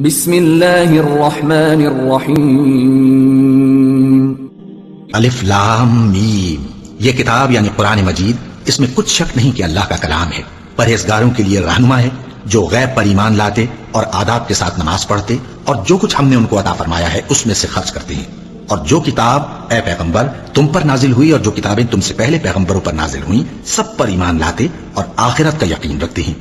بسم اللہ الرحمن الرحیم الف لام میم۔ یہ کتاب یعنی قرآن مجید، اس میں کچھ شک نہیں کہ اللہ کا کلام ہے، پرہیزگاروں کے لیے رہنما ہے جو غیب پر ایمان لاتے اور آداب کے ساتھ نماز پڑھتے اور جو کچھ ہم نے ان کو عطا فرمایا ہے اس میں سے خرچ کرتے ہیں، اور جو کتاب اے پیغمبر تم پر نازل ہوئی اور جو کتابیں تم سے پہلے پیغمبروں پر نازل ہوئیں سب پر ایمان لاتے اور آخرت کا یقین رکھتے ہیں۔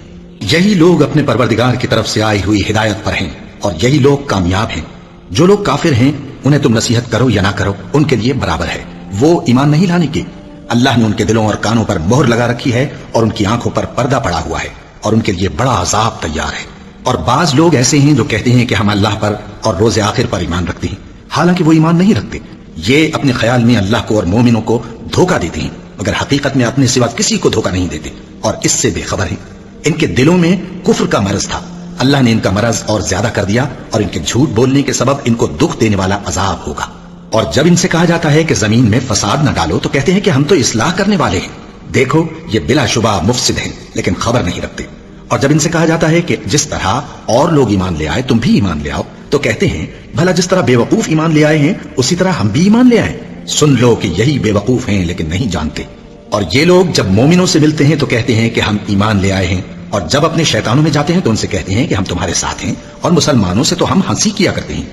یہی لوگ اپنے پروردگار کی طرف سے آئی ہوئی ہدایت پر ہیں اور یہی لوگ کامیاب ہیں۔ جو لوگ کافر ہیں انہیں تم نصیحت کرو یا نہ کرو ان کے لیے برابر ہے، وہ ایمان نہیں لانے کے۔ اللہ نے ان کے دلوں اور کانوں پر مہر لگا رکھی ہے اور ان کی آنکھوں پر پردہ پڑا ہوا ہے اور ان کے لیے بڑا عذاب تیار ہے۔ اور بعض لوگ ایسے ہیں جو کہتے ہیں کہ ہم اللہ پر اور روز آخر پر ایمان رکھتے ہیں، حالانکہ وہ ایمان نہیں رکھتے۔ یہ اپنے خیال میں اللہ کو اور مومنوں کو دھوکہ دیتے ہیں، مگر حقیقت میں اپنے سوا کسی کو دھوکہ نہیں دیتے اور اس سے بے خبر ہیں۔ ان کے دلوں میں کفر کا مرض تھا، اللہ نے ان کا مرض اور زیادہ کر دیا اور ان کے جھوٹ بولنے کے سبب ان کو دکھ دینے والا عذاب ہوگا۔ اور جب ان سے کہا جاتا ہے کہ زمین میں فساد نہ ڈالو تو کہتے ہیں کہ ہم تو اصلاح کرنے والے ہیں، دیکھو یہ بلا شبہ مفسد ہیں لیکن خبر نہیں رکھتے۔ اور جب ان سے کہا جاتا ہے کہ جس طرح اور لوگ ایمان لے آئے تم بھی ایمان لے آؤ تو کہتے ہیں بھلا جس طرح بے وقوف ایمان لے آئے ہیں اسی طرح ہم بھی ایمان لے آئیں۔ سن لو کہ یہی بے وقوف ہیں لیکن نہیں جانتے۔ اور یہ لوگ جب مومنوں سے ملتے ہیں تو کہتے ہیں کہ ہم ایمان لے آئے ہیں، اور جب اپنے شیطانوں میں جاتے ہیں تو ان سے کہتے ہیں کہ ہم تمہارے ساتھ ہیں، اور مسلمانوں سے تو ہم ہنسی کیا کرتے ہیں۔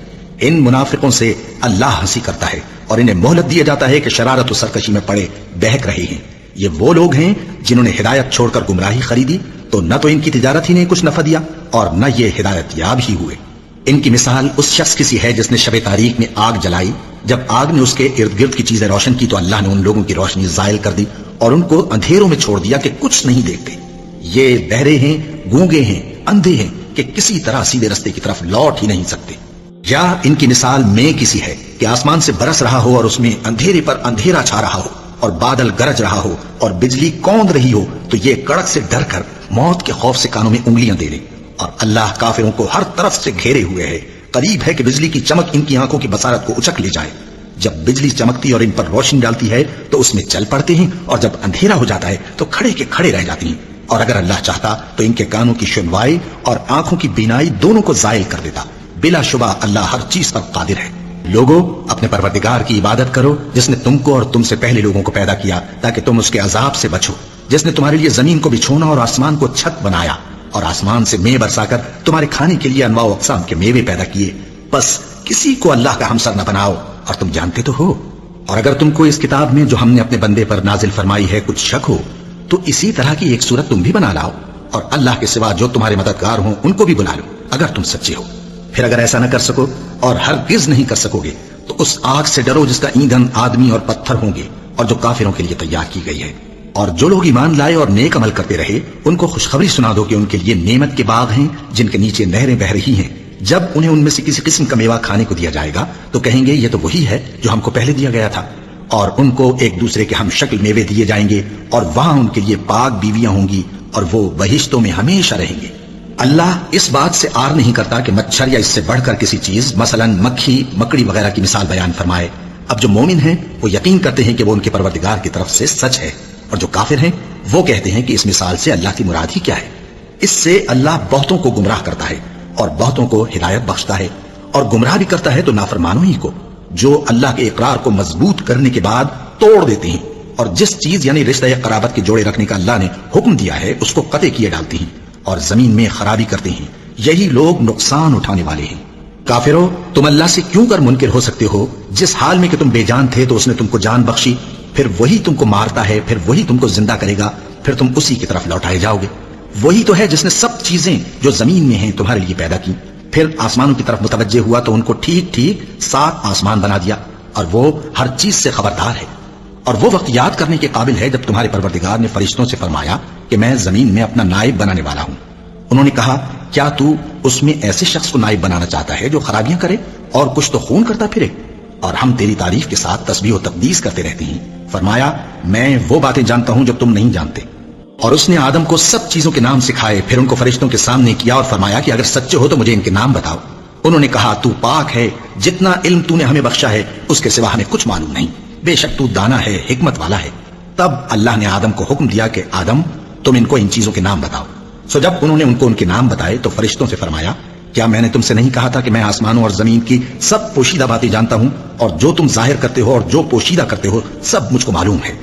ان منافقوں سے اللہ ہنسی کرتا ہے اور انہیں مہلت دیا جاتا ہے کہ شرارت و سرکشی میں پڑے بہک رہے ہیں۔ یہ وہ لوگ ہیں جنہوں نے ہدایت چھوڑ کر گمراہی خریدی، تو نہ تو ان کی تجارت ہی نے کچھ نفع دیا اور نہ یہ ہدایت یاب ہی ہوئے۔ ان کی مثال اس شخص کی سی ہے جس نے شب تاریک میں آگ جلائی، جب آگ نے اس کے ارد گرد کی چیزیں روشن کی تو اللہ نے ان لوگوں کی روشنی زائل کر دی اور ان کو اندھیروں میں چھوڑ دیا کہ کچھ نہیں دیکھتے۔ یہ بہرے ہیں، گونگے ہیں، اندھے ہیں کہ کسی طرح سیدھے رستے کی طرف لوٹ ہی نہیں سکتے۔ یا ان کی مثال میں کسی ہے کہ آسمان سے برس رہا ہو اور اس میں اندھیرے پر اندھیرا چھا رہا ہو اور بادل گرج رہا ہو اور بجلی کوند رہی ہو تو یہ کڑک سے ڈر کر موت کے خوف سے کانوں میں انگلیاں دے لے۔ اور اللہ کافروں کو ہر طرف سے گھیرے ہوئے ہے، قریب ہے کہ بجلی کی چمک ان کی آنکھوں کی بصارت کو اچک لے جائے۔ جب بجلی چمکتی اور ان پر روشنی ڈالتی ہے تو اس میں چل پڑتے ہیں، اور جب اندھیرا ہو جاتا ہے تو کھڑے کے کھڑے رہ جاتے ہیں۔ اور اگر اللہ چاہتا تو ان کے کانوں کی سنوائی اور آنکھوں کی بینائی دونوں کو زائل کر دیتا۔ بلا شبہ اللہ ہر چیز پر قادر ہے۔ لوگوں اپنے پروردگار کی عبادت کرو جس نے تم کو اور تم سے پہلے لوگوں کو پیدا کیا تاکہ تم اس کے عذاب سے بچو، جس نے تمہارے لیے زمین کو بچھونا اور آسمان کو چھت بنایا اور آسمان سے میوے برسا کر تمہارے کھانے کے لیے انواع و اقسام کے میوے پیدا کیے۔ بس کسی کو اللہ کا ہمسر نہ بناؤ، اور تم جانتے تو ہو۔ اور اگر تم کو اس کتاب میں جو ہم نے اپنے بندے پر نازل فرمائی ہے کچھ شک ہو تو اسی طرح کی ایک صورت تم بھی بنا لاؤ، اور اللہ کے سوا جو تمہارے مددگار ہوں ان کو بھی بلا لو اگر تم سچے ہو۔ پھر اگر ایسا نہ کر سکو اور ہرگز نہیں کر سکو گے تو اس آگ سے ڈرو جس کا ایندھن آدمی اور پتھر ہوں گے اور جو کافروں کے لیے تیار کی گئی ہے۔ اور جو لوگ ایمان لائے اور نیک عمل کرتے رہے ان کو خوشخبری سنا دو کہ ان کے لیے نعمت کے باغ ہیں جن کے نیچے نہریں بہ رہی ہیں۔ جب انہیں ان میں سے کسی قسم کا میوہ کھانے کو دیا جائے گا تو کہیں گے یہ تو وہی ہے جو ہم کو پہلے دیا گیا تھا، اور ان کو ایک دوسرے کے ہم شکل میوے دیے جائیں گے اور وہاں ان کے لیے پاک بیویاں ہوں گی اور وہ بہشتوں میں ہمیشہ رہیں گے۔ اللہ اس بات سے آر نہیں کرتا کہ مچھر یا اس سے بڑھ کر کسی چیز مثلا مکھی مکڑی وغیرہ کی مثال بیان فرمائے۔ اب جو مومن ہیں وہ یقین کرتے ہیں کہ وہ ان کے پروردگار کی طرف سے سچ ہے، اور جو کافر ہیں وہ کہتے ہیں کہ اس مثال سے اللہ کی مراد ہی کیا ہے۔ اس سے اللہ بہتوں کو گمراہ کرتا ہے اور بہتوں کو ہدایت بخشتا ہے، اور گمراہ بھی کرتا ہے تو نافرمانوں ہی کو، جو اللہ کے اقرار کو مضبوط کرنے کے بعد توڑ دیتے ہیں، اور جس چیز یعنی رشتہ قرابت کے جوڑے رکھنے کا اللہ نے حکم دیا ہے اس کو قطع کیے ڈالتے ہیں اور زمین میں خرابی کرتے ہیں۔ یہی لوگ نقصان اٹھانے والے ہیں۔ کافرو تم اللہ سے کیوں کر منکر ہو سکتے ہو؟ جس حال میں کہ تم بے جان تھے تو اس نے تم کو جان بخشی، پھر وہی تم کو مارتا ہے، پھر وہی تم کو زندہ کرے گا، پھر تم اسی کی طرف لوٹائے جاؤ گے۔ وہی تو ہے جس نے سب چیزیں جو زمین میں ہیں تمہارے لیے پیدا کی، پھر آسمانوں کی طرف متوجہ ہوا تو ان کو ٹھیک ٹھیک 7 آسمان بنا دیا، اور وہ ہر چیز سے خبردار ہے۔ اور وہ وقت یاد کرنے کے قابل ہے جب تمہارے پروردگار نے فرشتوں سے فرمایا کہ میں زمین میں اپنا نائب بنانے والا ہوں۔ انہوں نے کہا کیا تو اس میں ایسے شخص کو نائب بنانا چاہتا ہے جو خرابیاں کرے اور کچھ تو خون کرتا پھرے؟ اور ہم تیری تعریف کے ساتھ تسبیح و تقدیس کرتے رہتے ہیں۔ فرمایا میں وہ باتیں جانتا ہوں جو تم نہیں جانتے۔ اور اس نے آدم کو سب چیزوں کے نام سکھائے، پھر ان کو فرشتوں کے سامنے کیا اور فرمایا کہ اگر سچے ہو تو مجھے ان کے نام بتاؤ۔ انہوں نے کہا تو پاک ہے، جتنا علم تو نے ہمیں بخشا ہے اس کے سوا ہمیں کچھ معلوم نہیں، بے شک تو دانا ہے، حکمت والا ہے۔ تب اللہ نے آدم کو حکم دیا کہ آدم تم ان کو ان چیزوں کے نام بتاؤ۔ سو جب انہوں نے ان کو ان کے نام بتائے تو فرشتوں سے فرمایا کیا میں نے تم سے نہیں کہا تھا کہ میں آسمانوں اور زمین کی سب پوشیدہ باتیں جانتا ہوں، اور جو تم ظاہر کرتے ہو اور جو پوشیدہ کرتے ہو سب مجھ کو معلوم ہے؟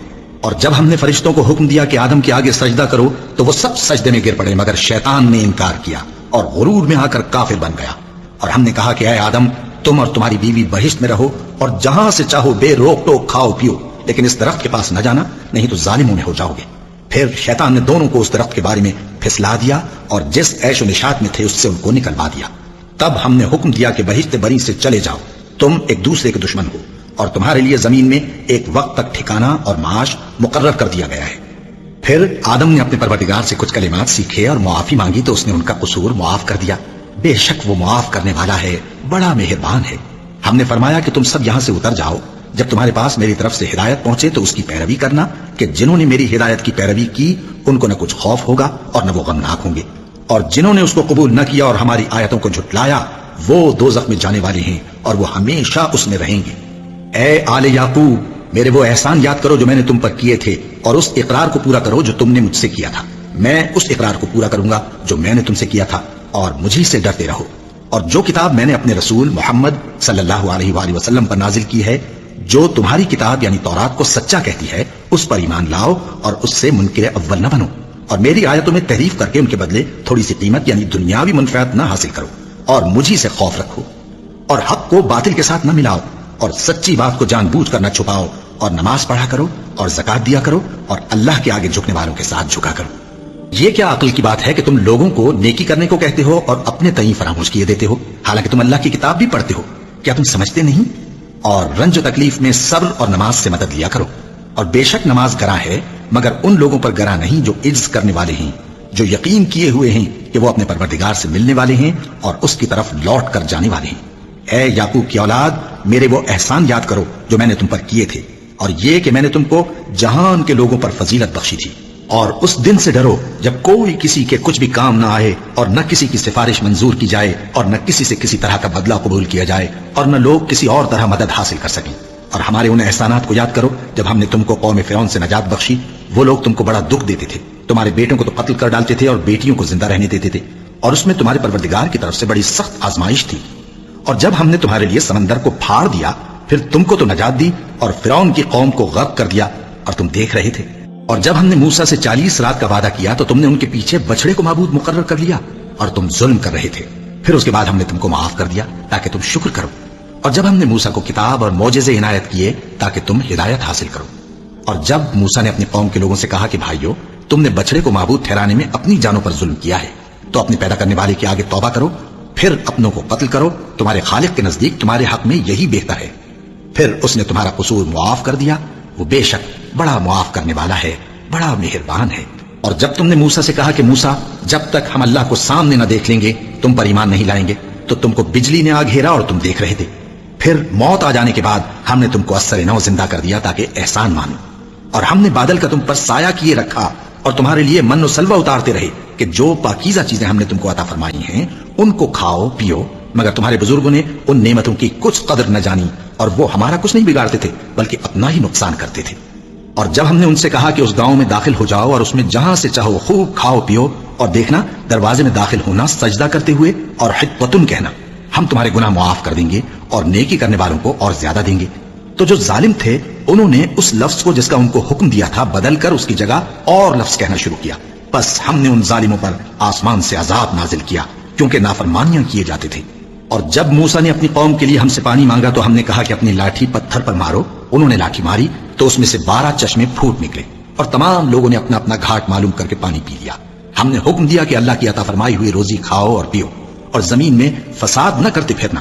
اور جب ہم نے فرشتوں کو حکم دیا کہ آدم کے آگے سجدہ کرو تو وہ سب سجدے میں گر پڑے، مگر شیطان نے انکار کیا اور غرور میں آ کر کافر بن گیا۔ اور ہم نے کہا کہ اے آدم، تم اور تمہاری بیوی بہشت میں رہو اور جہاں سے چاہو بے روک ٹوک کھاؤ پیو، لیکن اس درخت کے پاس نہ جانا، نہیں تو ظالموں میں ہو جاؤ گے۔ پھر شیطان نے دونوں کو اس درخت کے بارے میں پھسلا دیا اور جس عیش و نشاط میں تھے اس سے ان کو نکلوا دیا۔ تب ہم نے حکم دیا کہ بہشت بری سے چلے جاؤ، تم ایک دوسرے کے دشمن ہو، اور تمہارے لیے زمین میں ایک وقت تک ٹھکانہ اور معاش مقرر کر دیا گیا ہے۔ پھر آدم نے اپنے پروردگار سے کچھ کلمات سیکھے اور معافی مانگی تو اس نے ان کا قصور معاف کر دیا۔ بے شک وہ معاف کرنے والا ہے، بڑا مہربان ہے۔ ہم نے فرمایا کہ تم سب یہاں سے اتر جاؤ، جب تمہارے پاس میری طرف سے ہدایت پہنچے تو اس کی پیروی کرنا کہ جنہوں نے میری ہدایت کی پیروی کی ان کو نہ کچھ خوف ہوگا اور نہ وہ غمناک ہوں گے، اور جنہوں نے اس کو قبول نہ کیا اور ہماری آیتوں کو جھٹلایا وہ دوزخ میں جانے والے ہیں اور وہ ہمیشہ اس میں رہیں گے۔ اے آل یعقوب، میرے وہ احسان یاد کرو جو میں نے تم پر کیے تھے، اور اس اقرار کو پورا کرو جو تم نے مجھ سے کیا تھا۔ میں اس اقرار کو پورا کروں گا جو میں نے تم سے کیا تھا، اور مجھے سے ڈرتے رہو۔ اور جو کتاب میں نے اپنے رسول محمد صلی اللہ علیہ وآلہ وسلم پر نازل کی ہے، جو تمہاری کتاب یعنی تورات کو سچا کہتی ہے، اس پر ایمان لاؤ اور اس سے منکر اول نہ بنو، اور میری آیتوں میں تحریف کر کے ان کے بدلے تھوڑی سی قیمت یعنی دنیاوی منفعت نہ حاصل کرو، اور مجھی سے خوف رکھو، اور حق کو باطل کے ساتھ نہ ملاؤ، اور سچی بات کو جان بوجھ کر نہ چھپاؤ، اور نماز پڑھا کرو اور زکات دیا کرو، اور اللہ کے آگے جھکنے والوں کے ساتھ جھکا کرو۔ یہ کیا عقل کی بات ہے کہ تم لوگوں کو نیکی کرنے کو کہتے ہو اور اپنے تئیں فراموش کیے دیتے ہو، حالانکہ تم اللہ کی کتاب بھی پڑھتے ہو؟ کیا تم سمجھتے نہیں؟ اور رنج و تکلیف میں صبر اور نماز سے مدد لیا کرو، اور بے شک نماز گراں ہے مگر ان لوگوں پر گراں نہیں جو عجز کرنے والے ہیں، جو یقین کیے ہوئے ہیں کہ وہ اپنے پروردگار سے ملنے والے ہیں اور اس کی طرف لوٹ کر جانے والے ہیں۔ اے یعقوب کی اولاد، میرے وہ احسان یاد کرو جو میں نے تم پر کیے تھے، اور یہ کہ میں نے تم کو جہان کے لوگوں پر فضیلت بخشی تھی۔ اور اس دن سے ڈرو جب کوئی کسی کے کچھ بھی کام نہ آئے، اور نہ کسی کی سفارش منظور کی جائے، اور نہ کسی سے کسی طرح کا بدلہ قبول کیا جائے، اور نہ لوگ کسی اور طرح مدد حاصل کر سکیں۔ اور ہمارے ان احسانات کو یاد کرو جب ہم نے تم کو قوم فرعون سے نجات بخشی۔ وہ لوگ تم کو بڑا دکھ دیتے تھے، تمہارے بیٹوں کو تو قتل کر ڈالتے تھے اور بیٹیوں کو زندہ رہنے دیتے تھے، اور اس میں تمہارے پروردگار کی طرف سے بڑی سخت آزمائش تھی۔ اور جب ہم نے تمہارے لیے سمندر کو پھاڑ دیا پھر تم کو تو نجات دی اور فرعون کی قوم کو غرق کر دیا، اور تم دیکھ رہے تھے۔ اور جب ہم نے موسیٰ سے 40 رات کا وعدہ کیا تو تم نے ان کے پیچھے بچڑے کو معبود مقرر کر لیا، اور تم ظلم کر رہے تھے۔ پھر اس کے بعد ہم نے تم کو معاف کر دیا تاکہ تم شکر کرو۔ اور جب ہم نے موسیٰ کو کتاب اور معجزے عنایت کیے تاکہ تم ہدایت حاصل کرو۔ اور جب موسیٰ نے اپنی قوم کے لوگوں سے کہا کہ بھائیو، تم نے بچڑے کو معبود ٹھہرانے میں اپنی جانوں پر ظلم کیا ہے، تو اپنے پیدا کرنے والے کے آگے توبہ کرو، پھر اپنوں کو قتل کرو، تمہارے خالق کے نزدیک تمہارے حق میں یہی بہتر ہے۔ پھر اس نے تمہارا قصور معاف کر دیا، وہ بے شک بڑا معاف کرنے والا ہے، بڑا مہربان ہے۔ اور جب تم نے موسیٰ سے کہا کہ موسیٰ، جب تک ہم اللہ کو سامنے نہ دیکھ لیں گے تم پر ایمان نہیں لائیں گے، تو تم کو بجلی نے آ گھیرا اور تم دیکھ رہے تھے۔ پھر موت آ جانے کے بعد ہم نے تم کو اثر نو زندہ کر دیا تاکہ احسان مانو۔ اور ہم نے بادل کا تم پر سایہ کیے رکھا اور تمہارے لیے من و سلوہ اتارتے رہے کہ جو پاکیزہ چیزیں ہم نے تم کو عطا فرمائی ہیں ان کو کھاؤ پیو، مگر تمہارے بزرگوں نے ان نعمتوں کی کچھ قدر نہ جانی، اور وہ ہمارا کچھ نہیں بگاڑتے تھے بلکہ اپنا ہی نقصان کرتے تھے۔ اور جب ہم نے ان سے کہا کہ اس گاؤں میں داخل ہو جاؤ اور اس میں جہاں سے چاہو خوب کھاؤ پیو، اور دیکھنا دروازے میں داخل ہونا سجدہ کرتے ہوئے اور حطوۃ کہنا، ہم تمہارے گناہ معاف کر دیں گے اور نیکی کرنے والوں کو اور زیادہ دیں گے۔ تو جو ظالم تھے انہوں نے اس لفظ کو جس کا ان کو حکم دیا تھا بدل کر اس کی جگہ اور لفظ کہنا شروع کیا، بس ہم نے ان ظالموں پر آسمان سے عذاب نازل کیا کیونکہ نافرمانیاں کیے جاتے تھے۔ اور جب موسیٰ نے اپنی قوم کے لیے ہم سے پانی مانگا تو ہم نے کہا کہ اپنی لاٹھی پتھر پر مارو۔ انہوں نے لاٹھی ماری تو اس میں سے 12 چشمے پھوٹ نکلے، اور تمام لوگوں نے اپنا اپنا گھاٹ معلوم کر کے پانی پی لیا۔ ہم نے حکم دیا کہ اللہ کی عطا فرمائی ہوئی روزی کھاؤ اور پیو، اور زمین میں فساد نہ کرتے پھرنا۔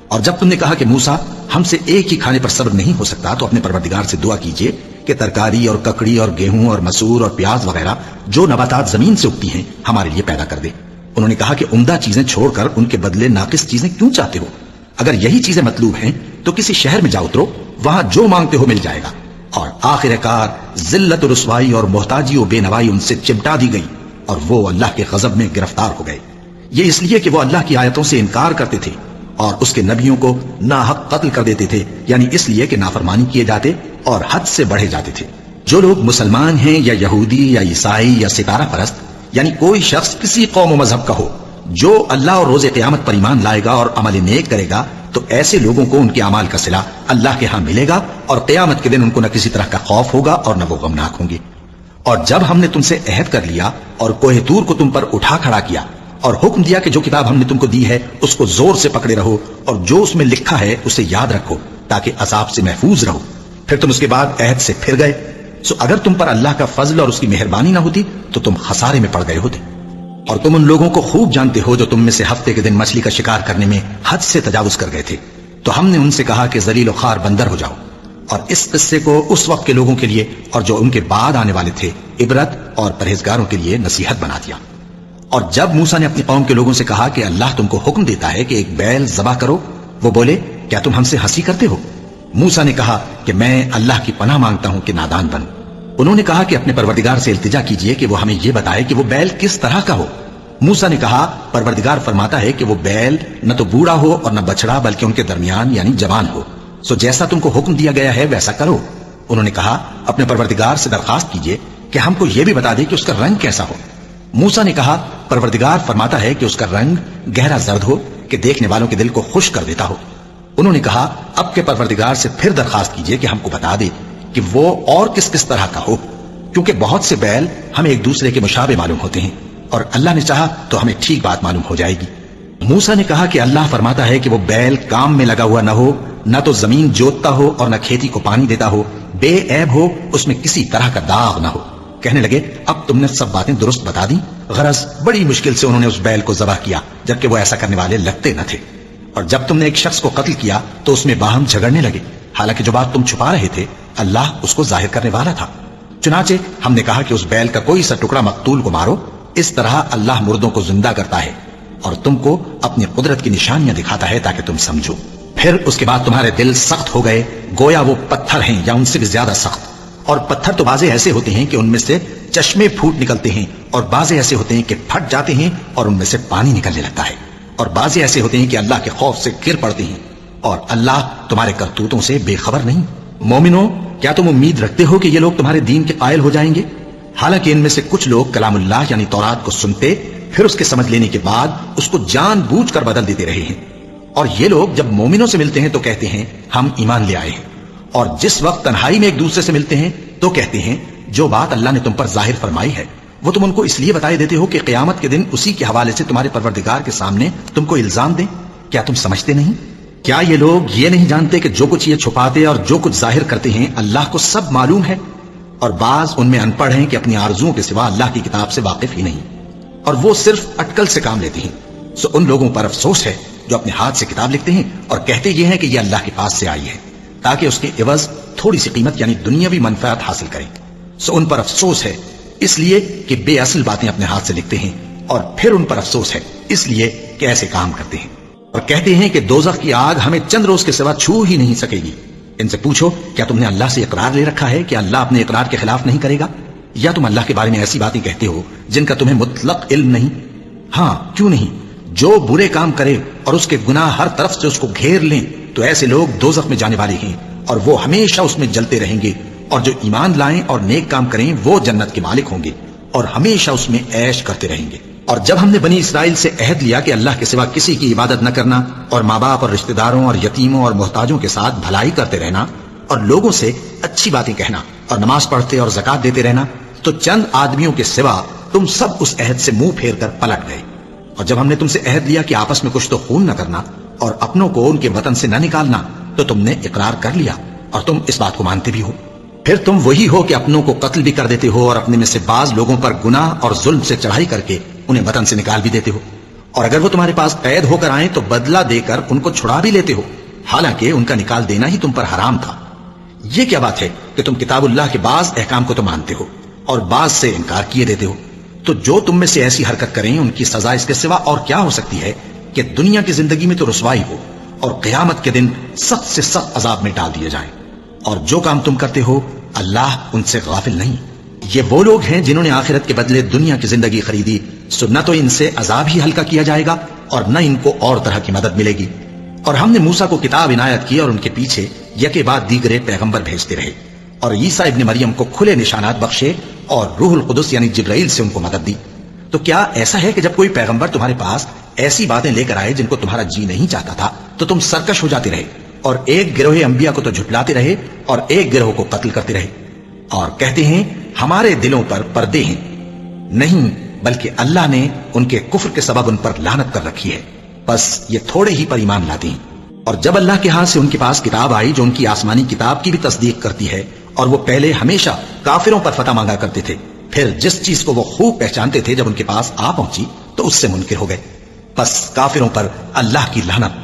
اور جب تم نے کہا کہ موسیٰ ہم سے ایک ہی کھانے پر صبر نہیں ہو سکتا، تو اپنے پروردگار سے دعا کیجئے کہ ترکاری اور ککڑی اور گیہوں اور مسور اور پیاز وغیرہ جو نباتات زمین سے اگتی ہیں ہمارے لیے پیدا کر دے۔ انہوں نے کہا کہ عمدہ چیزیں چھوڑ کر ان کے بدلے ناقص چیزیں کیوں چاہتے ہو؟ اگر یہی چیزیں مطلوب ہیں تو کسی شہر میں جا اترو، وہاں جو مانگتے ہو مل جائے گا۔ اور آخر کار ذلت و رسوائی اور محتاجی و بے نوائی ان سے چمٹا دی گئی، اور وہ اللہ کے غضب میں گرفتار ہو گئے۔ یہ اس لیے کہ وہ اللہ کی آیتوں سے انکار کرتے تھے اور اس کے نبیوں کو ناحق قتل کر دیتے تھے، یعنی اس لیے کہ نافرمانی کیے جاتے اور حد سے بڑھے جاتے تھے۔ جو لوگ مسلمان ہیں یا یہودی یا عیسائی یا ستارہ پرست، یعنی کوئی شخص کسی قوم و مذہب کا ہو، جو اللہ اور روز قیامت پر ایمان لائے گا اور عمل نیک کرے گا تو ایسے لوگوں کو ان کے اعمال کا صلہ اللہ کے ہاں ملے گا، اور قیامت کے دن ان کو نہ کسی طرح کا خوف ہوگا اور نہ وہ غمناک ہوں گے۔ اور جب ہم نے تم سے عہد کر لیا اور کوہ طور کو تم پر اٹھا کھڑا کیا اور حکم دیا کہ جو کتاب ہم نے تم کو دی ہے اس کو زور سے پکڑے رہو اور جو اس میں لکھا ہے اسے یاد رکھو تاکہ عذاب سے محفوظ رہو، پھر تم اس کے بعد عہد سے پھر گئے، سو اگر تم پر اللہ کا فضل اور اس کی مہربانی نہ ہوتی تو تم خسارے میں پڑ گئے ہوتے۔ اور تم ان لوگوں کو خوب جانتے ہو جو تم میں سے ہفتے کے دن مچھلی کا شکار کرنے میں حد سے تجاوز کر گئے تھے، تو ہم نے ان سے کہا کہ ذلیل و خوار بندر ہو جاؤ، اور اس قصے کو اس وقت کے لوگوں کے لیے اور جو ان کے بعد آنے والے تھے عبرت اور پرہیزگاروں کے لیے نصیحت بنا دیا۔ اور جب موسیٰ نے اپنی قوم کے لوگوں سے کہا کہ اللہ تم کو حکم دیتا ہے کہ ایک بیل ذبح کرو، وہ بولے کیا تم ہم سے ہنسی کرتے ہو؟ موسیٰ نے کہا کہ میں اللہ کی پناہ مانگتا ہوں کہ نادان بنوں۔ انہوں نے کہا کہ اپنے پروردگار سے التجا کیجئے کہ وہ ہمیں یہ بتائے کہ وہ بیل کس طرح کا ہو۔ موسیٰ نے کہا پروردگار فرماتا ہے کہ وہ بیل نہ تو بوڑھا ہو اور نہ بچڑا بلکہ ان کے درمیان یعنی جوان ہو، سو جیسا تم کو حکم دیا گیا ہے ویسا کرو۔ انہوں نے کہا اپنے پروردگار سے درخواست کیجئے کہ ہم کو یہ بھی بتا دے کہ اس کا رنگ کیسا ہو۔ موسیٰ نے کہا پروردگار فرماتا ہے کہ اس کا رنگ گہرا زرد ہو کہ دیکھنے والوں کے دل کو خوش کر دیتا ہو۔ انہوں نے کہا اب کے پروردگار سے پھر درخواست کیجئے کہ ہم کو بتا دے کہ وہ اور کس کس طرح کا ہو، کیونکہ بہت سے بیل ہمیں ایک دوسرے کے مشابہ معلوم ہوتے ہیں، اور اللہ نے چاہا تو ہمیں ٹھیک بات معلوم ہو جائے گی۔ موسیٰ نے کہا کہ اللہ فرماتا ہے کہ وہ بیل کام میں لگا ہوا نہ ہو، نہ تو زمین جوتتا ہو اور نہ کھیتی کو پانی دیتا ہو، بے عیب ہو، اس میں کسی طرح کا داغ نہ ہو۔ کہنے لگے اب تم نے سب باتیں درست بتا دی۔ غرض بڑی مشکل سے انہوں نے اس بیل کو ذبح کیا جبکہ وہ ایسا کرنے والے لگتے نہ تھے۔ اور جب تم نے ایک شخص کو قتل کیا تو اس میں باہم جھگڑنے لگے، حالانکہ جو بات تم چھپا رہے تھے اللہ اس کو ظاہر کرنے والا تھا۔ چنانچہ ہم نے کہا کہ اس بیل کا کوئی سا ٹکڑا مقتول کو مارو، اس طرح اللہ مردوں کو زندہ کرتا ہے اور تم کو اپنی قدرت کی نشانیاں دکھاتا ہے تاکہ تم سمجھو۔ پھر اس کے بعد تمہارے دل سخت ہو گئے گویا وہ پتھر ہیں یا ان سے بھی زیادہ سخت، اور پتھر تو بعضے ایسے ہوتے ہیں کہ ان میں سے چشمے پھوٹ نکلتے ہیں، اور بعضے ایسے ہوتے ہیں کہ پھٹ جاتے ہیں اور ان میں سے پانی نکلنے لگتا ہے، اور بعضے ایسے ہوتے ہیں کہ اللہ کے خوف سے گر پڑتے ہیں، اور اللہ تمہارے کرتوتوں سے بے خبر نہیں۔ مومنو کیا تم امید رکھتے ہو کہ یہ لوگ تمہارے دین کے قائل ہو جائیں گے؟ حالانکہ ان میں سے کچھ لوگ کلام اللہ یعنی تورات کو سنتے پھر اس کے سمجھ لینے کے بعد اس کو جان بوجھ کر بدل دیتے رہے ہیں، اور یہ لوگ جب مومنوں سے ملتے ہیں تو کہتے ہیں ہم ایمان لے آئے ہیں، اور جس وقت تنہائی میں ایک دوسرے سے ملتے ہیں تو کہتے ہیں جو بات اللہ نے تم پر ظاہر فرمائی ہے وہ تم ان کو اس لیے بتائے دیتے ہو کہ قیامت کے دن اسی کے حوالے سے تمہارے پروردگار کے سامنے تم کو الزام دیں۔ کیا تم سمجھتے نہیں؟ کیا یہ لوگ یہ نہیں جانتے کہ جو کچھ یہ چھپاتے اور جو کچھ ظاہر کرتے ہیں اللہ کو سب معلوم ہے؟ اور بعض ان میں ان پڑھ ہیں کہ اپنی آرزوؤں کے سوا اللہ کی کتاب سے واقف ہی نہیں، اور وہ صرف اٹکل سے کام لیتے ہیں۔ سو ان لوگوں پر افسوس ہے جو اپنے ہاتھ سے کتاب لکھتے ہیں اور کہتے یہ ہیں کہ یہ اللہ کے پاس سے آئی ہے تاکہ اس کے عوض تھوڑی سی قیمت یعنی دنیاوی منفعت حاصل کریں۔ سو ان پر افسوس ہے اس لیے کہ بے اصل باتیں اپنے ہاتھ سے لکھتے ہیں، اور پھر ان پر افسوس ہے اس لیے کہ ایسے کام کرتے ہیں، اور کہتے ہیں کہ دوزخ کی آگ ہمیں چند روز کے سوا چھو ہی نہیں سکے گی۔ ان سے پوچھو کیا تم نے اللہ سے اقرار لے رکھا ہے کہ اللہ اپنے اقرار کے خلاف نہیں کرے گا، یا تم اللہ کے بارے میں ایسی باتیں کہتے ہو جن کا تمہیں مطلق علم نہیں؟ ہاں کیوں نہیں، جو برے کام کرے اور اس کے گناہ ہر طرف سے اس کو گھیر لیں تو ایسے لوگ دوزخ میں جانے والے ہیں اور وہ ہمیشہ اس میں جلتے رہیں گے، اور جو ایمان لائیں اور نیک کام کریں وہ جنت کے مالک ہوں گے اور ہمیشہ اس میں عیش کرتے رہیں گے۔ اور جب ہم نے بنی اسرائیل سے عہد لیا کہ اللہ کے سوا کسی کی عبادت نہ کرنا اور ماں باپ اور رشتہ داروں اور یتیموں اور محتاجوں کے ساتھ بھلائی کرتے رہنا اور لوگوں سے اچھی باتیں کہنا اور نماز پڑھتے اور زکات دیتے رہنا، تو چند آدمیوں کے سوا تم سب اس عہد سے منہ پھیر کر پلٹ گئے۔ اور جب ہم نے تم سے عہد لیا کہ آپس میں کچھ تو خون نہ کرنا اور اپنوں کو ان کے وطن سے نہ نکالنا، تو تم نے اقرار کر لیا اور تم اس بات کو مانتے بھی ہو۔ پھر تم وہی ہو کہ اپنوں کو قتل بھی کر دیتے ہو اور اپنے میں سے بعض لوگوں پر گناہ اور ظلم سے چڑھائی کر کے انہیں وطن سے نکال بھی دیتے ہو، اور اگر وہ تمہارے پاس قید ہو کر آئیں تو بدلہ دے کر ان کو چھڑا بھی لیتے ہو، حالانکہ ان کا نکال دینا ہی تم پر حرام تھا۔ یہ کیا بات ہے کہ تم کتاب اللہ کے بعض احکام کو تو مانتے ہو اور بعض سے انکار کیے دیتے ہو؟ تو جو تم میں سے ایسی حرکت کریں ان کی سزا اس کے سوا اور کیا ہو سکتی ہے کہ دنیا کی زندگی میں تو رسوائی ہو اور قیامت کے دن سخت سے سخت عذاب میں ڈال دیے جائیں۔ اور جو کام تم کرتے ہو اللہ ان سے غافل نہیں۔ یہ وہ لوگ ہیں جنہوں نے آخرت کے بدلے دنیا کی زندگی خریدی، سو نہ تو ان سے عذاب ہی ہلکا کیا جائے گا اور نہ ان کو اور طرح کی مدد ملے گی۔ اور ہم نے موسیٰ کو کتاب عنایت کی اور ان کے پیچھے یکے بعد دیگرے پیغمبر بھیجتے رہے، اور عیسیٰ ابن مریم کو کھلے نشانات بخشے اور روح القدس یعنی جبرائیل سے ان کو مدد دی۔ تو کیا ایسا ہے کہ جب کوئی پیغمبر تمہارے پاس ایسی باتیں لے کر آئے جن کو تمہارا جی نہیں چاہتا تھا تو تم سرکش ہو جاتے رہے اور ایک گروہ انبیاء کو تو جھٹلاتے رہے اور ایک گروہ کو قتل کرتے رہے اور کہتے ہیں ہمارے دلوں پر پردے ہیں؟ نہیں، بلکہ اللہ نے ان کے کفر کے سبب ان پر لعنت کر رکھی ہے، بس یہ تھوڑے ہی پر ایمان لاتے ہیں۔ اور جب اللہ کے ہاں سے ان کے پاس کتاب آئی جو ان کی آسمانی کتاب کی بھی تصدیق کرتی ہے، اور وہ پہلے ہمیشہ کافروں پر فتح مانگا کرتے تھے، پھر جس چیز کو وہ خوب پہچانتے تھے جب ان کے پاس آ پہنچی تو اس سے منکر ہو گئے، بس کافروں پر اللہ کی لعنت۔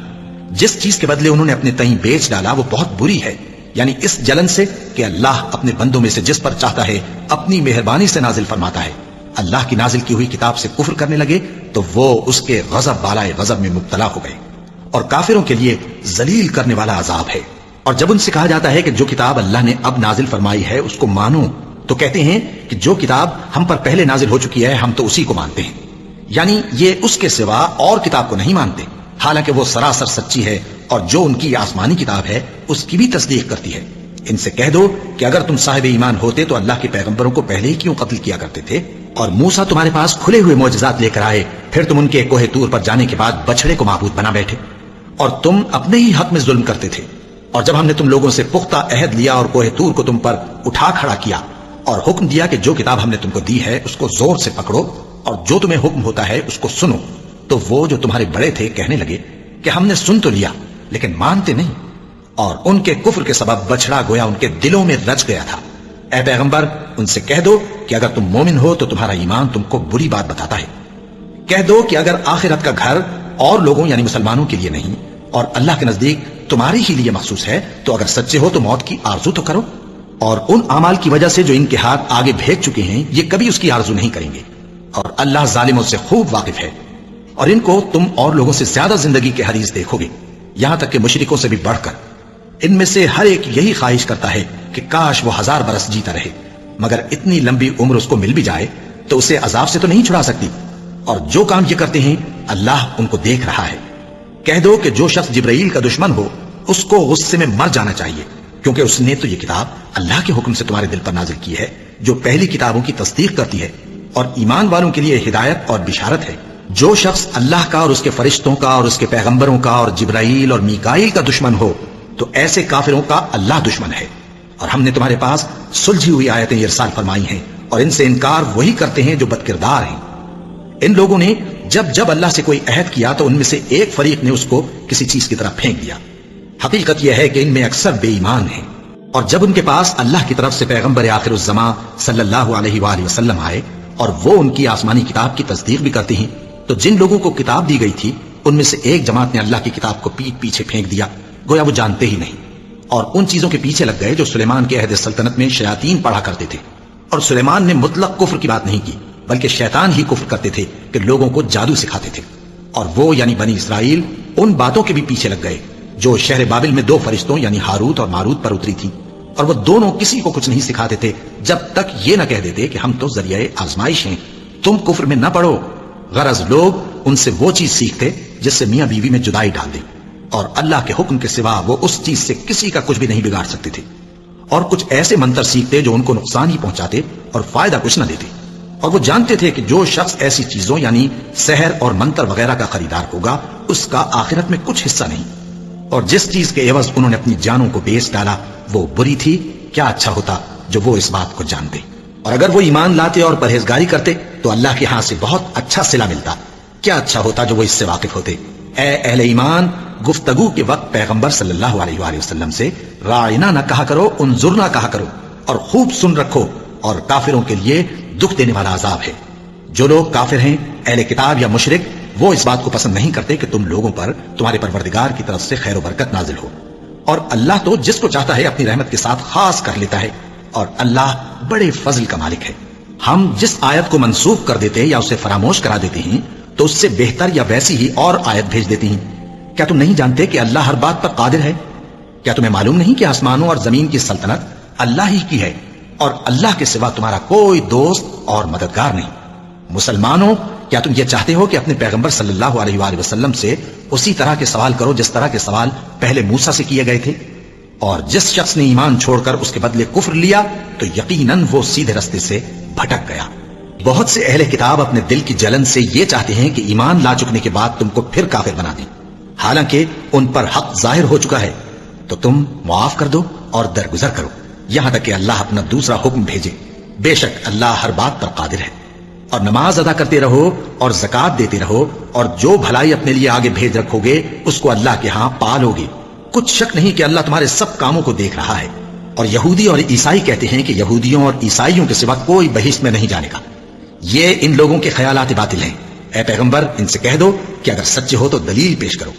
جس چیز کے بدلے انہوں نے اپنے تئیں بیچ ڈالا وہ بہت بری ہے، یعنی اس جلن سے کہ اللہ اپنے بندوں میں سے جس پر چاہتا ہے اپنی مہربانی سے نازل فرماتا ہے۔ اللہ کی نازل کی ہوئی کتاب سے کفر کرنے لگے تو وہ اس کے غضب بالائے غضب میں مبتلا ہو گئے، اور کافروں کے لیے ذلیل کرنے والا عذاب ہے۔ اور جب ان سے کہا جاتا ہے کہ جو کتاب اللہ نے اب نازل فرمائی ہے اس کو مانو، تو کہتے ہیں کہ جو کتاب ہم پر پہلے نازل ہو چکی ہے ہم تو اسی کو مانتے ہیں، یعنی یہ اس کے سوا اور کتاب کو نہیں مانتے، حالانکہ وہ سراسر سچی ہے اور جو ان کی آسمانی کتاب ہے اس کی بھی تصدیق کرتی ہے۔ ان سے کہہ دو کہ اگر تم صاحب ایمان ہوتے تو اللہ کے پیغمبروں کو پہلے ہی کیوں قتل کیا کرتے تھے؟ اور موسیٰ تمہارے پاس کھلے ہوئے معجزات لے کر آئے، پھر تم ان کے کوہ طور پر جانے کے بعد بچڑے کو معبود بنا بیٹھے، اور تم اپنے ہی حق میں ظلم کرتے تھے۔ اور جب ہم نے تم لوگوں سے پختہ عہد لیا اور کوہ طور کو تم پر اٹھا کھڑا کیا اور حکم دیا کہ جو کتاب ہم نے تم کو دی ہے اس کو زور سے پکڑو اور جو تمہیں حکم ہوتا ہے اس کو سنو، تو وہ جو تمہارے بڑے تھے کہنے لگے کہ ہم نے سن تو لیا لیکن مانتے نہیں، اور ان کے کفر کے سبب بچڑا گویا ان کے دلوں میں رچ گیا تھا۔ اے پیغمبر ان سے کہہ دو کہ اگر تم مومن ہو تو تمہارا ایمان تم کو بری بات بتاتا ہے۔ کہہ دو کہ اگر آخرت کا گھر اور لوگوں یعنی مسلمانوں کے لیے نہیں اور اللہ کے نزدیک تمہاری ہی لیے مخصوص ہے تو اگر سچے ہو تو موت کی آرزو تو کرو، اور ان اعمال کی وجہ سے جو ان کے ہاتھ آگے بھیج چکے ہیں یہ کبھی اس کی آرزو نہیں کریں گے، اور اللہ ظالموں سے خوب واقف ہے۔ اور ان کو تم اور لوگوں سے زیادہ زندگی کے حریص دیکھو گے، یہاں تک کہ مشرکوں سے بھی بڑھ کر۔ ان میں سے ہر ایک یہی خواہش کرتا ہے کہ کاش وہ 1000 برس جیتا رہے، مگر اتنی لمبی عمر اس کو مل بھی جائے تو اسے عذاب سے تو نہیں چھڑا سکتی، اور جو کام یہ کرتے ہیں اللہ ان کو دیکھ رہا ہے۔ کہہ دو کہ جو شخص جبرائیل کا دشمن ہو اس کو غصے میں مر جانا چاہیے، کیونکہ اس نے تو یہ کتاب اللہ کے حکم سے تمہارے دل پر نازل کی ہے جو پہلی کتابوں کی تصدیق کرتی ہے اور ایمان والوں کے لیے ہدایت اور بشارت ہے۔ جو شخص اللہ کا اور اس کے فرشتوں کا اور اس کے پیغمبروں کا اور جبرائیل اور میکائیل کا دشمن ہو تو ایسے کافروں کا اللہ دشمن ہے۔ اور ہم نے تمہارے پاس سلجھی ہوئی آیتیں ارسال فرمائی ہیں اور ان سے انکار وہی کرتے ہیں جو بدکردار ہیں۔ ان لوگوں نے جب جب اللہ سے کوئی عہد کیا تو ان میں سے ایک فریق نے اس کو کسی چیز کی طرف پھینک دیا۔ حقیقت یہ ہے کہ ان میں اکثر بے ایمان ہیں۔ اور جب ان کے پاس اللہ کی طرف سے پیغمبر آخر الزمان صلی اللہ علیہ وآلہ وسلم آئے اور وہ ان کی آسمانی کتاب کی تصدیق بھی کرتے ہیں تو جن لوگوں کو کتاب دی گئی تھی ان میں سے ایک جماعت نے اللہ کی کتاب کو پیٹ پیچھے پھینک دیا، گویا وہ جانتے ہی نہیں، اور ان چیزوں کے پیچھے لگ گئے جو سلیمان کے عہد سلطنت میں شیاطین پڑھا کرتے تھے۔ اور سلیمان نے مطلق کفر کی بات نہیں کی بلکہ شیطان ہی کفر کرتے تھے کہ لوگوں کو جادو سکھاتے تھے، اور وہ یعنی بنی اسرائیل ان باتوں کے بھی پیچھے لگ گئے جو شہر بابل میں 2 فرشتوں یعنی ہاروت اور ماروت پر اتری تھی، اور وہ دونوں کسی کو کچھ نہیں سکھاتے تھے جب تک یہ نہ کہہ دیتے کہ ہم تو ذریعہ آزمائش ہیں، تم کفر میں نہ پڑو۔ غرض لوگ ان سے وہ چیز سیکھتے جس سے میاں بیوی میں جدائی ڈال دے، اور اللہ کے حکم کے سوا وہ اس چیز سے کسی کا کچھ بھی نہیں بگاڑ سکتے تھے، اور کچھ ایسے منتر سیکھتے جو ان کو نقصان ہی پہنچاتے اور فائدہ کچھ نہ دیتے۔ اور وہ جانتے تھے کہ جو شخص ایسی چیزوں یعنی سحر اور منتر وغیرہ کا خریدار ہوگا اس کا آخرت میں کچھ حصہ نہیں، اور جس چیز کے عوض انہوں نے اپنی جانوں کو بیچ ڈالا وہ بری تھی۔ کیا اچھا ہوتا جو وہ اس بات کو جانتے، اور اگر وہ ایمان لاتے اور پرہیزگاری کرتے تو اللہ کے ہاں سے بہت اچھا صلہ ملتا۔ کیا اچھا ہوتا جو وہ اس سے واقف ہوتے۔ اے اہل ایمان، گفتگو کے وقت پیغمبر صلی اللہ علیہ وآلہ وسلم سے راعنا نہ کہا کرو، انظرنا کہا کرو، اور خوب سن رکھو، اور کافروں کے لیے دکھ دینے والا عذاب ہے۔ جو لوگ کافر ہیں اہل کتاب یا مشرک وہ اس بات کو پسند نہیں کرتے کہ تم لوگوں پر تمہارے پروردگار کی طرف سے خیر و برکت نازل ہو، اور اللہ تو جس کو چاہتا ہے اپنی رحمت کے ساتھ خاص کر لیتا ہے، اور اللہ بڑے فضل کا مالک ہے۔ ہم جس آیت کو منسوخ کر دیتے یا اسے فراموش کرا دیتے ہیں تو اس سے بہتر یا ویسی ہی اور آیت بھیج دیتے ہیں۔ کیا تم نہیں جانتے کہ اللہ ہر بات پر قادر ہے؟ کیا تمہیں معلوم نہیں کہ آسمانوں اور زمین کی سلطنت اللہ ہی کی ہے، اور اللہ کے سوا تمہارا کوئی دوست اور مددگار نہیں؟ مسلمانوں، کیا تم یہ چاہتے ہو کہ اپنے پیغمبر صلی اللہ علیہ وآلہ وسلم سے اسی طرح کے سوال کرو جس طرح کے سوال پہلے موسیٰ سے کیے گئے تھے؟ اور جس شخص نے ایمان چھوڑ کر اس کے بدلے کفر لیا تو یقیناً وہ سیدھے رستے سے بھٹک گیا۔ بہت سے اہل کتاب اپنے دل کی جلن سے یہ چاہتے ہیں کہ ایمان لا چکنے کے بعد تم کو پھر کافر بنا دیں، حالانکہ ان پر حق ظاہر ہو چکا ہے۔ تو تم معاف کر دو اور درگزر کرو یہاں تک کہ اللہ اپنا دوسرا حکم بھیجے۔ بے شک اللہ ہر بات پر قادر ہے۔ اور نماز ادا کرتے رہو اور زکوٰۃ دیتے رہو، اور جو بھلائی اپنے لیے آگے بھیج رکھو گے اس کو اللہ کے ہاں پالو گے۔ کچھ شک نہیں کہ اللہ تمہارے سب کاموں کو دیکھ رہا ہے۔ اور یہودی اور عیسائی کہتے ہیں کہ یہودیوں اور عیسائیوں کے سوا کوئی بحث میں نہیں جانے کا۔ یہ ان لوگوں کے خیالات باطل ہیں۔ اے پیغمبر ان سے کہہ دو کہ اگر سچے ہو تو دلیل پیش کرو۔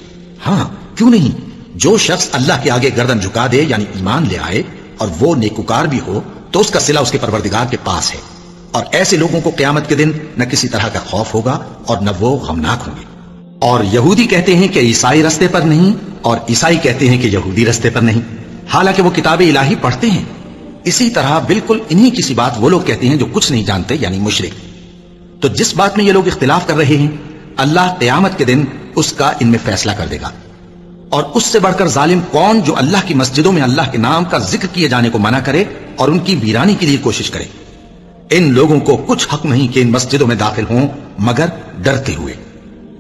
ہاں کیوں نہیں، جو شخص اللہ کے آگے گردن جھکا دے یعنی ایمان لے آئے اور وہ نیکوکار بھی ہو تو اس کا صلہ اس کے پروردگار کے پاس ہے، اور ایسے لوگوں کو قیامت کے دن نہ کسی طرح کا خوف ہوگا اور نہ وہ غمناک ہوں گے۔ اور یہودی کہتے ہیں کہ عیسائی رستے پر نہیں، اور عیسائی کہتے ہیں کہ یہودی رستے پر نہیں، حالانکہ وہ کتاب الہی پڑھتے ہیں۔ اسی طرح بالکل انہی کسی بات وہ لوگ کہتے ہیں جو کچھ نہیں جانتے یعنی مشرک۔ تو جس بات میں یہ لوگ اختلاف کر رہے ہیں اللہ قیامت کے دن اس کا ان میں فیصلہ کر دے گا۔ اور اس سے بڑھ کر ظالم کون جو اللہ کی مسجدوں میں اللہ کے نام کا ذکر کیے جانے کو منع کرے اور ان کی ویرانی کے لیے کوشش کرے۔ ان لوگوں کو کچھ حق نہیں کہ ان مسجدوں میں داخل ہوں مگر ڈرتے ہوئے۔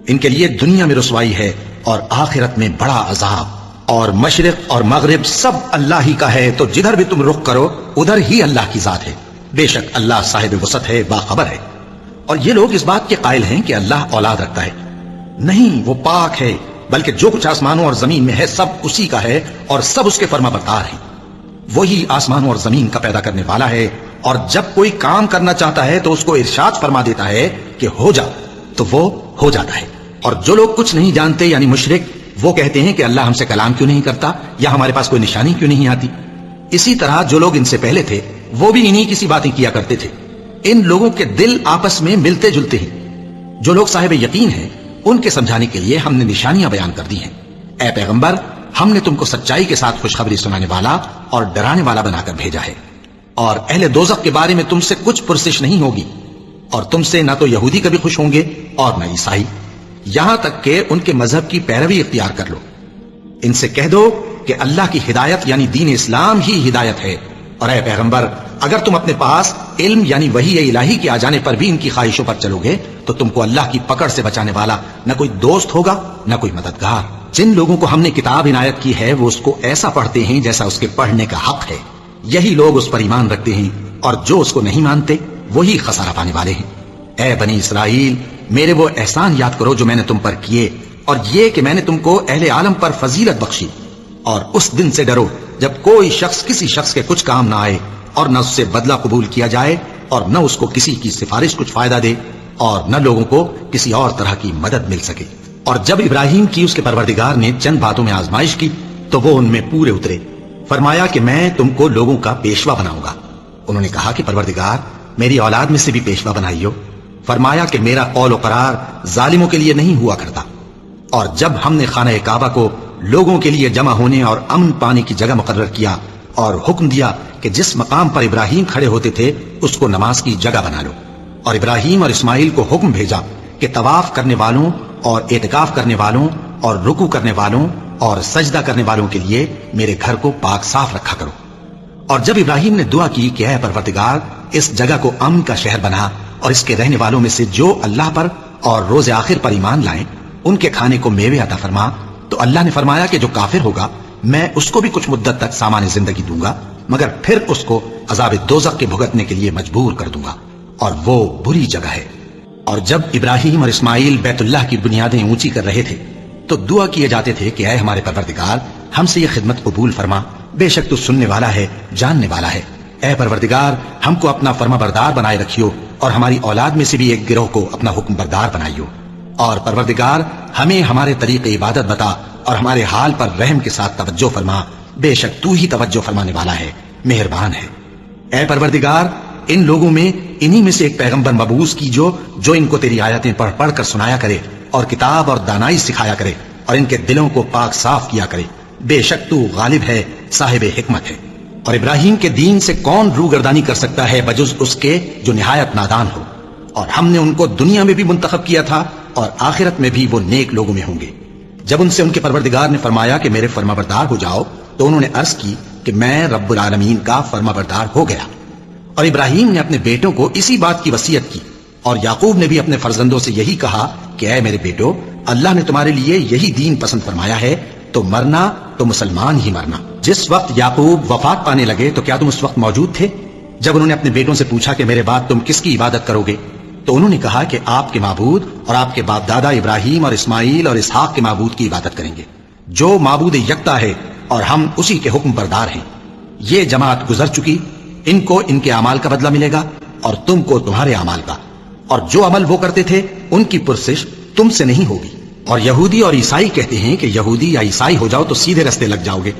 ان کے لیے دنیا میں رسوائی ہے اور آخرت میں بڑا عذاب۔ اور مشرق اور مغرب سب اللہ ہی کا ہے، تو جدھر بھی تم رخ کرو ادھر ہی اللہ کی ذات ہے۔ بے شک اللہ صاحب وسعت ہے، باخبر ہے۔ اور یہ لوگ اس بات کے قائل ہیں کہ اللہ اولاد رکھتا ہے۔ نہیں، وہ پاک ہے، بلکہ جو کچھ آسمانوں اور زمین میں ہے سب اسی کا ہے اور سب اس کے فرما بردار ہیں۔ وہی آسمانوں اور زمین کا پیدا کرنے والا ہے، اور جب کوئی کام کرنا چاہتا ہے تو اس کو ارشاد فرما دیتا ہے کہ ہو جا، تو وہ ہو جاتا ہے۔ اور جو لوگ کچھ نہیں جانتے یعنی مشرک، وہ کہتے ہیں کہ اللہ ہم سے کلام کیوں نہیں کرتا یا ہمارے پاس کوئی نشانی کیوں نہیں آتی۔ اسی طرح جو لوگ ان سے پہلے تھے وہ بھی انہی کسی باتیں کیا کرتے تھے۔ ان لوگوں کے دل آپس میں ملتے جلتے ہیں۔ جو لوگ صاحب یقین ہیں ان کے سمجھانے کے لیے ہم نے نشانیاں بیان کر دی ہیں۔ اے پیغمبر ہم نے تم کو سچائی کے ساتھ خوشخبری سنانے والا اور ڈرانے والا بنا کر بھیجا ہے۔ اور اہل دوزخ کے بارے میں تم سے کچھ پرسش نہیں ہوگی، اور تم سے نہ تو یہودی کبھی خوش ہوں گے اور نہ عیسائی، یہاں تک کہ ان کے مذہب کی پیروی اختیار کر لو۔ ان سے کہہ دو کہ اللہ کی ہدایت یعنی دین اسلام ہی ہدایت ہے۔ اور اے پیغمبر اگر تم اپنے پاس علم یعنی وحی الہی کے آ جانے پر بھی ان کی خواہشوں پر چلو گے تو تم کو اللہ کی پکڑ سے بچانے والا نہ کوئی دوست ہوگا نہ کوئی مددگار۔ جن لوگوں کو ہم نے کتاب عنایت کی ہے وہ اس کو ایسا پڑھتے ہیں جیسا اس کے پڑھنے کا حق ہے، یہی لوگ اس پر ایمان رکھتے ہیں، اور جو اس کو نہیں مانتے وہی خسارہ پانے والے ہیں۔ اے بنی اسرائیل میرے وہ احسان یاد کرو جو میں نے تم پر کیے، اور یہ کہ میں نے تم کو اہل عالم پر فضیلت بخشی۔ اور اس دن سے ڈرو جب کوئی شخص کسی شخص کے کچھ کام نہ آئے، اور نہ اس سے بدلہ قبول کیا جائے، اور نہ اس کو کسی کی سفارش کچھ فائدہ دے، اور نہ لوگوں کو کسی اور طرح کی مدد مل سکے۔ اور جب ابراہیم کی اس کے پروردگار نے چند باتوں میں آزمائش کی تو وہ ان میں پورے اترے۔ فرمایا کہ میں تم کو لوگوں کا پیشوا بناؤں گا۔ انہوں نے کہا کہ پروردگار میری اولاد میں سے بھی پیشوا بنائیو۔ فرمایا کہ میرا قول و قرار ظالموں کے لیے نہیں ہوا کرتا۔ اور جب ہم نے خانہ کعبہ کو لوگوں کے لیے جمع ہونے اور امن پانے کی جگہ مقرر کیا اور حکم دیا کہ جس مقام پر ابراہیم کھڑے ہوتے تھے اس کو نماز کی جگہ بنا لو، اور ابراہیم اور اسماعیل کو حکم بھیجا کہ طواف کرنے والوں اور اعتکاف کرنے والوں اور رکوع کرنے والوں اور سجدہ کرنے والوں کے لیے میرے گھر کو پاک صاف رکھا کرو۔ اور جب ابراہیم نے دعا کی کہ اے پروردگار اس جگہ کو امن کا شہر بنا، اور اس کے رہنے والوں میں سے جو اللہ پر اور روز آخر پر ایمان لائیں ان کے کھانے کو میوے عطا فرما، تو اللہ نے فرمایا کہ جو کافر ہوگا میں اس کو بھی کچھ مدت تک سامان زندگی دوں گا، مگر پھر اس کو عذاب دوزخ کے بھگتنے کے لیے مجبور کر دوں گا، اور وہ بری جگہ ہے۔ اور جب ابراہیم اور اسماعیل بیت اللہ کی بنیادیں اونچی کر رہے تھے تو دعا کیے جاتے تھے کہ اے ہمارے پروردگار ہم سے یہ خدمت قبول فرما، بے شک تو سننے والا ہے جاننے والا ہے۔ اے پروردگار ہم کو اپنا فرما بردار بنائے رکھیو، اور ہماری اولاد میں سے بھی ایک گروہ کو اپنا حکم بردار بنائیو۔ اور پروردگار ہمیں ہمارے طریق عبادت بتا، اور ہمارے حال پر رحم کے ساتھ توجہ فرما، بے شک تو ہی توجہ فرمانے والا ہے، مہربان ہے۔ اے پروردگار ان لوگوں میں انہی میں سے ایک پیغمبر مبعوث کیجو جو ان کو تیری آیتیں پڑھ پڑھ کر سنایا کرے اور کتاب اور دانائی سکھایا کرے اور ان کے دلوں کو پاک صاف کیا کرے، بے شک تو غالب ہے صاحب حکمت ہے۔ اور ابراہیم کے دین سے کون روگردانی کر سکتا ہے بجز اس کے جو نہایت نادان ہو، اور ہم نے ان کو دنیا میں بھی منتخب کیا تھا اور آخرت میں بھی وہ نیک لوگوں میں ہوں گے۔ جب ان سے ان کے پروردگار نے فرمایا کہ میرے فرما بردار ہو جاؤ تو انہوں نے عرض کی کہ میں رب العالمین کا فرما بردار ہو گیا۔ اور ابراہیم نے اپنے بیٹوں کو اسی بات کی وصیت کی، اور یعقوب نے بھی اپنے فرزندوں سے یہی کہا کہ اے میرے بیٹو، اللہ نے تمہارے لیے یہی دین پسند فرمایا ہے، تو مرنا تو مسلمان ہی مرنا۔ جس وقت یعقوب وفات پانے لگے تو کیا تم اس وقت موجود تھے جب انہوں نے اپنے بیٹوں سے پوچھا کہ میرے بعد تم کس کی عبادت کرو گے؟ تو انہوں نے کہا کہ آپ کے معبود اور آپ کے باپ دادا ابراہیم اور اسماعیل اور اسحاق کے معبود کی عبادت کریں گے، جو معبود یکتا ہے اور ہم اسی کے حکم بردار ہیں۔ یہ جماعت گزر چکی، ان کو ان کے اعمال کا بدلہ ملے گا اور تم کو تمہارے اعمال کا، اور جو عمل وہ کرتے تھے ان کی پرسش تم سے نہیں ہوگی۔ اور یہودی اور عیسائی کہتے ہیں کہ یہودی یا عیسائی ہو جاؤ تو سیدھے رستے لگ جاؤ گے۔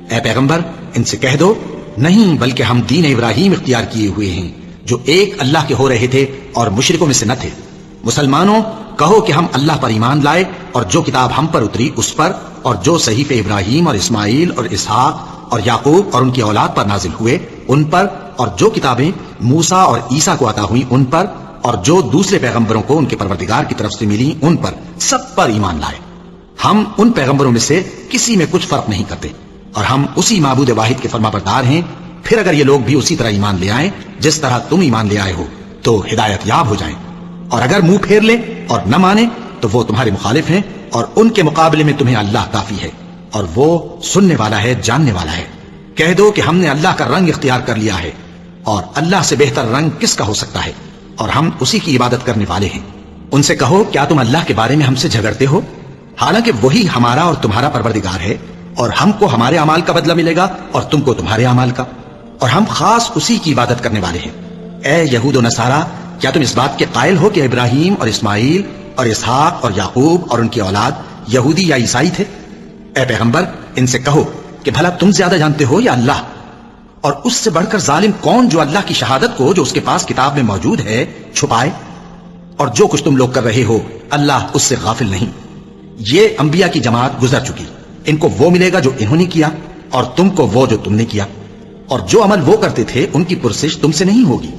اے پیغمبر، ان سے کہہ دو نہیں، بلکہ ہم دین ابراہیم اختیار کیے ہوئے ہیں جو ایک اللہ کے ہو رہے تھے اور مشرکوں میں سے نہ تھے۔ مسلمانوں، کہو کہ ہم اللہ پر ایمان لائے اور جو کتاب ہم پر اتری اس پر، اور جو صحیفے ابراہیم اور اسماعیل اور اسحاق اور یعقوب اور ان کی اولاد پر نازل ہوئے ان پر، اور جو کتابیں موسیٰ اور عیسیٰ کو عطا ہوئیں ان پر، اور جو دوسرے پیغمبروں کو ان کے پروردگار کی طرف سے ملی ان پر، سب پر ایمان لائے۔ ہم ان پیغمبروں میں سے کسی میں کچھ فرق نہیں کرتے، اور ہم اسی معبود واحد کے فرما بردار ہیں۔ پھر اگر یہ لوگ بھی اسی طرح ایمان لے آئیں جس طرح تم ایمان لے آئے ہو تو ہدایت یاب ہو جائیں، اور اگر منہ پھیر لیں اور نہ مانے تو وہ تمہارے مخالف ہیں، اور ان کے مقابلے میں تمہیں اللہ کافی ہے، اور وہ سننے والا ہے، جاننے والا ہے۔ کہہ دو کہ ہم نے اللہ کا رنگ اختیار کر لیا ہے، اور اللہ سے بہتر رنگ کس کا ہو سکتا ہے، اور ہم اسی کی عبادت کرنے والے ہیں۔ ان سے کہو کیا تم اللہ کے بارے میں ہم سے جھگڑتے ہو، حالانکہ وہی ہمارا اور تمہارا پروردگار ہے، اور ہم کو ہمارے اعمال کا بدلہ ملے گا اور تم کو تمہارے اعمال کا، اور ہم خاص اسی کی عبادت کرنے والے ہیں۔ اے یہود و نصارا، کیا تم اس بات کے قائل ہو کہ ابراہیم اور اسماعیل اور اسحاق اور یعقوب اور ان کی اولاد یہودی یا عیسائی تھے؟ اے پیغمبر، ان سے کہو کہ بھلا تم زیادہ جانتے ہو یا اللہ؟ اور اس سے بڑھ کر ظالم کون جو اللہ کی شہادت کو جو اس کے پاس کتاب میں موجود ہے چھپائے؟ اور جو کچھ تم لوگ کر رہے ہو اللہ اس سے غافل نہیں۔ یہ انبیاء کی جماعت گزر چکی، ان کو وہ ملے گا جو انہوں نے کیا، اور تم کو وہ جو تم نے کیا، اور جو عمل وہ کرتے تھے ان کی پرسش تم سے نہیں ہوگی۔